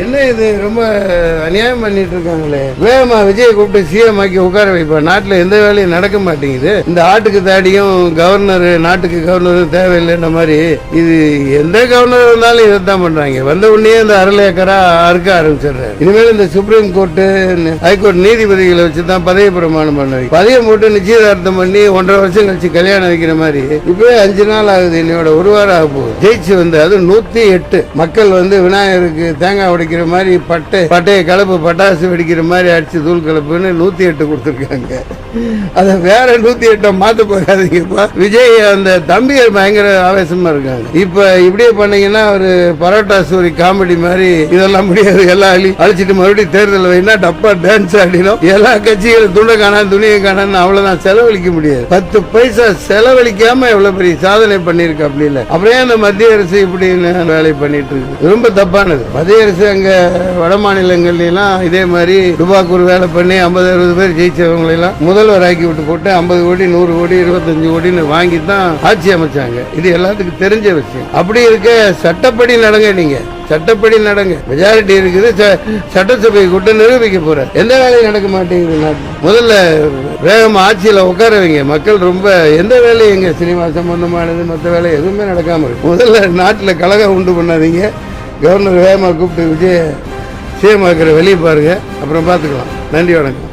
என்ன இது ரொம்ப அநியாயம் பண்ணிட்டு இருக்காங்களே. வேகமா விஜய் கூப்பிட்டு சிஎம் ஆக்கி உட்கார வைப்பா. நாட்டுல எந்த வேலையும் நடக்க மாட்டேங்குது. இந்த ஆட்டுக்கு தாடியும் கவர்னர் நாட்டுக்கு கவர்னரும் தேவையில்லைன்ற மாதிரி இது எந்த கவர்னர் வந்தாலும் இதைத்தான் பண்றாங்க. வந்த உடனே இந்த அரலேக்கரா அறுக்க ஆரம்பிச்சிடுறாரு. இனிமேல் இந்த சுப்ரீம் கோர்ட்டு ஹைகோர்ட் நீதிபதிகளை வச்சுதான் பதவி பிரமாணம் பண்ண பதவியை போட்டு நிச்சயதார்த்தம் பண்ணி 1.5 வருஷம் கழிச்சு கல்யாணம் வைக்கிற மாதிரி இப்பவே 5 நாள் ஆகுது. என்னோட 1 வாரம் ஆக போகுது. ஜெயிச்சு வந்து அது 108 மக்கள் வந்து விநாயகருக்கு தேங்காய் வெடிக்கிற மாதிரி பட்டைய கலப்பு பட்டாசு வெடிக்கிற மாதிரி அடிச்சு தூள் கலப்புன்னு 108 கொடுத்துருக்காங்க. அதை வேற 108 மாத்த போகாதீங்கப்பா. விஜய் அந்த தம்பியர் பயங்கர ஆவேசமா இருக்காங்க. இப்ப இப்படியே பண்ணீங்கன்னா ஒரு பரோட்டா ஸ்டோரி காமெடி மாதிரி இதெல்லாம் முடியாது. எல்லாம் அழிச்சிட்டு மறுபடியும் தேர்தல் வைனா டப்பா டான்ஸ் ஆடினோம். எல்லா கட்சிகளும் துணை காணா துணியை காணான்னு அவ்வளவுதான் செலவழிக்க முடியாது. 10 பைசா செலவழிக்காம எவ்வளவு பெரிய சாதனை பண்ணிருக்கு. அப்படி இல்லை அப்படியே அந்த மத்திய அரசு இப்படி வேலை பண்ணிட்டு இருக்கு. ரொம்ப தப்பானது. மத்திய அரசு அங்க வட மாநிலங்கள்ல எல்லாம் இதே மாதிரி டுபாக்கூர் வேலை பண்ணி 50-60 பேர் ஜெயிச்சவங்களை எல்லாம் முதல்வர் ஆக்கி விட்டு போட்டு 50 கோடி 100 கோடி 25 கோடின்னு வாங்கி தான் ஆட்சி அமைச்சாங்க. இது எல்லாத்துக்கும் தெரிஞ்ச விஷயம். அப்படி இருக்க சட்டப்படி நடங்க. நீங்க சட்டப்படி நடங்க. மெஜாரிட்டி இருக்குது. சட்டசபை கூட்டம் நிரூபிக்க போற எந்த வேலையும் நடக்க மாட்டேங்குது. நாட்டு முதல்ல வேகமா ஆட்சியில உட்கார வைங்க. மக்கள் ரொம்ப எந்த வேலையும் எங்க சினிமா சம்பந்தமானது மற்ற வேலை எதுவுமே நடக்காம இருக்கு. முதல்ல நாட்டில் கலகம் உண்டு பண்ணாதீங்க. கவர்னர் வேகமா கூப்பிட்டு விஜய சிஎம் ஆக்கிற வெளியே பாருங்க. அப்புறம் பார்த்துக்கலாம். நன்றி, வணக்கம்.